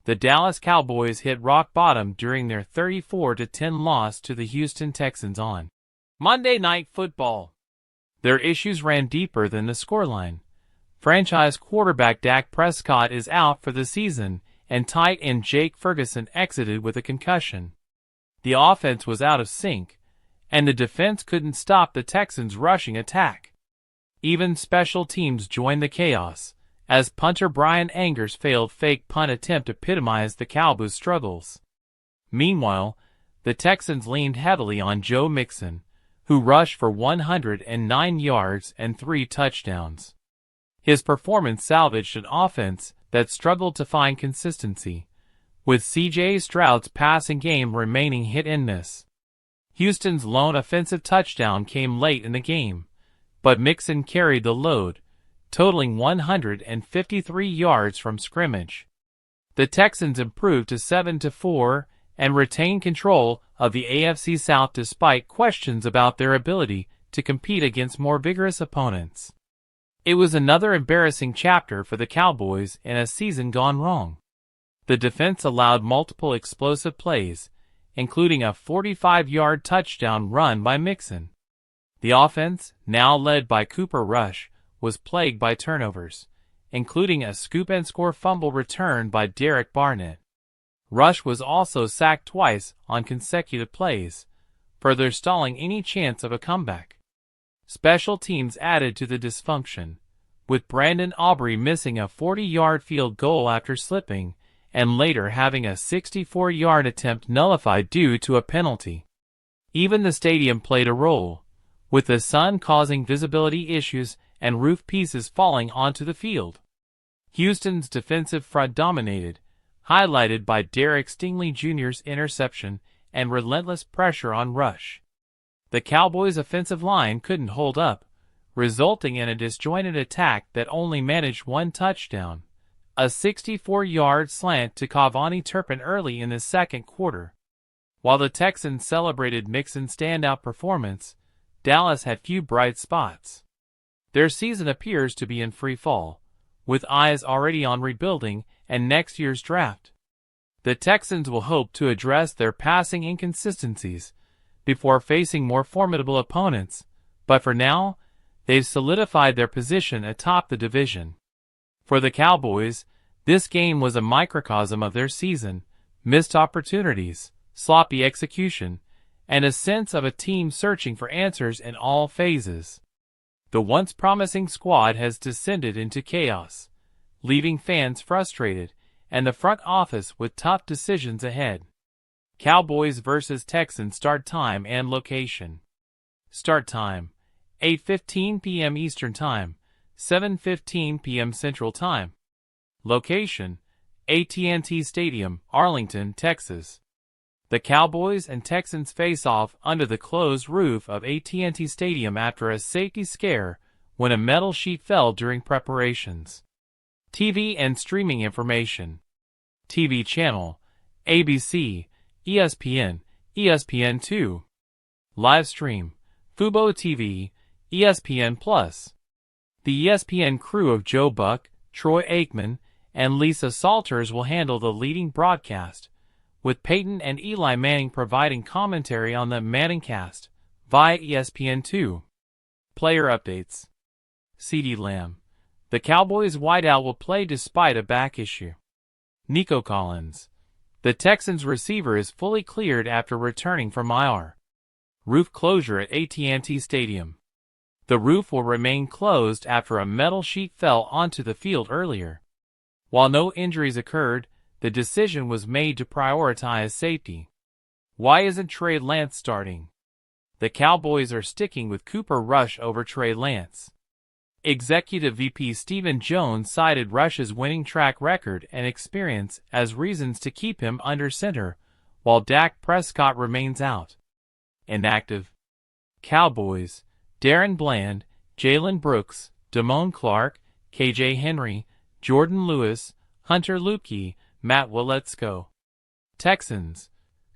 The Dallas Cowboys hit rock bottom during their 34-10 loss to the Houston Texans on Monday Night Football. Their issues ran deeper than the scoreline. Franchise quarterback Dak Prescott is out for the season, and tight end Jake Ferguson exited with a concussion. The offense was out of sync, and the defense couldn't stop the Texans' rushing attack. Even special teams joined the chaos, as punter Brian Anger's failed fake punt attempt epitomized the Cowboys' struggles. Meanwhile, the Texans leaned heavily on Joe Mixon, who rushed for 109 yards and 3 touchdowns. His performance salvaged an offense that struggled to find consistency, with C.J. Stroud's passing game remaining hit and miss. Houston's lone offensive touchdown came late in the game, but Mixon carried the load, totaling 153 yards from scrimmage. The Texans improved to 7-4 and retained control of the AFC South despite questions about their ability to compete against more vigorous opponents. It was another embarrassing chapter for the Cowboys in a season gone wrong. The defense allowed multiple explosive plays, including a 45-yard touchdown run by Mixon. The offense, now led by Cooper Rush, was plagued by turnovers, including a scoop-and-score fumble return by Derek Barnett. Rush was also sacked twice on consecutive plays, further stalling any chance of a comeback. Special teams added to the dysfunction, with Brandon Aubrey missing a 40-yard field goal after slipping, and later having a 64-yard attempt nullified due to a penalty. Even the stadium played a role, with the sun causing visibility issues and roof pieces falling onto the field. Houston's defensive front dominated, highlighted by Derek Stingley Jr.'s interception and relentless pressure on Rush. The Cowboys' offensive line couldn't hold up, resulting in a disjointed attack that only managed 1 touchdown, a 64-yard slant to Cavani Turpin early in the second quarter. While the Texans celebrated Mixon's standout performance, Dallas had few bright spots. Their season appears to be in free fall, with eyes already on rebuilding and next year's draft. The Texans will hope to address their passing inconsistencies before facing more formidable opponents, but for now, they've solidified their position atop the division. For the Cowboys, this game was a microcosm of their season: missed opportunities, sloppy execution, and a sense of a team searching for answers in all phases. The once promising squad has descended into chaos, leaving fans frustrated and the front office with tough decisions ahead. Cowboys vs. Texans start time and location. Start time: 8:15 p.m. Eastern Time, 7:15 p.m. Central Time. Location: AT&T Stadium, Arlington, Texas. The Cowboys and Texans face off under the closed roof of AT&T Stadium after a safety scare when a metal sheet fell during preparations. TV and streaming information. TV channel: ABC, ESPN, ESPN2. Live stream: Fubo TV, ESPN+. The ESPN crew of Joe Buck, Troy Aikman, and Lisa Salters will handle the leading broadcast, with Peyton and Eli Manning providing commentary on the Manningcast via ESPN2. Player updates. CeeDee Lamb: the Cowboys wideout will play despite a back issue. Nico Collins: the Texans receiver is fully cleared after returning from IR. Roof closure at AT&T Stadium. The roof will remain closed after a metal sheet fell onto the field earlier. While no injuries occurred, the decision was made to prioritize safety. Why isn't Trey Lance starting? The Cowboys are sticking with Cooper Rush over Trey Lance. Executive VP Stephen Jones cited Rush's winning track record and experience as reasons to keep him under center, while Dak Prescott remains out. Inactive. Cowboys: Darren Bland, Jalen Brooks, Damone Clark, KJ Henry, Jordan Lewis, Hunter Luepke, Matt Waletzko. Texans: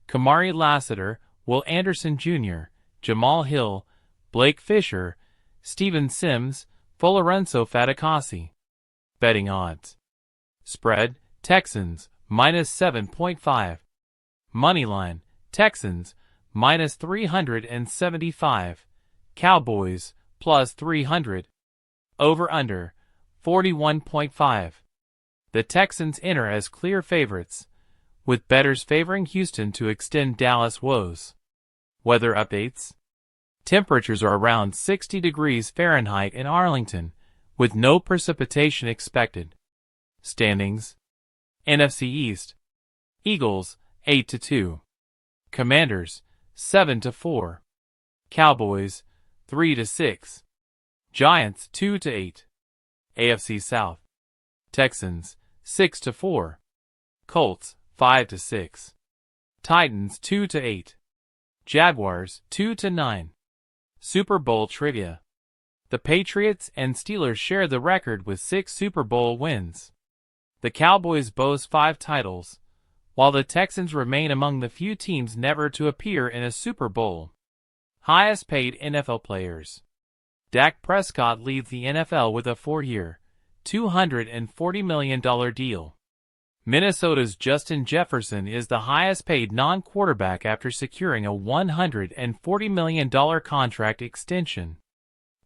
Kamari Lassiter, Will Anderson Jr., Jamal Hill, Blake Fisher, Steven Sims, Florenzo Faticasi. Betting odds. Spread: Texans minus 7.5. Moneyline, Texans, minus 375. Cowboys, plus 300. Over-under, 41.5. The Texans enter as clear favorites, with bettors favoring Houston to extend Dallas woes. Weather updates. Temperatures are around 60 degrees Fahrenheit in Arlington, with no precipitation expected. Standings. NFC East. Eagles, 8-2. Commanders, 7-4. Cowboys, 3-6. Giants, 2-8. AFC South. Texans, 6-4. Colts, 5-6. Titans, 2-8. Jaguars, 2-9. Super Bowl trivia. The Patriots and Steelers share the record with 6 Super Bowl wins. The Cowboys boast 5 titles, while the Texans remain among the few teams never to appear in a Super Bowl. Highest paid NFL players. Dak Prescott leads the NFL with a 4-year, $240 million deal. Minnesota's Justin Jefferson is the highest paid non-quarterback after securing a $140 million contract extension.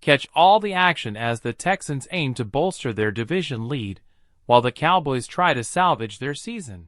Catch all the action as the Texans aim to bolster their division lead, while the Cowboys try to salvage their season.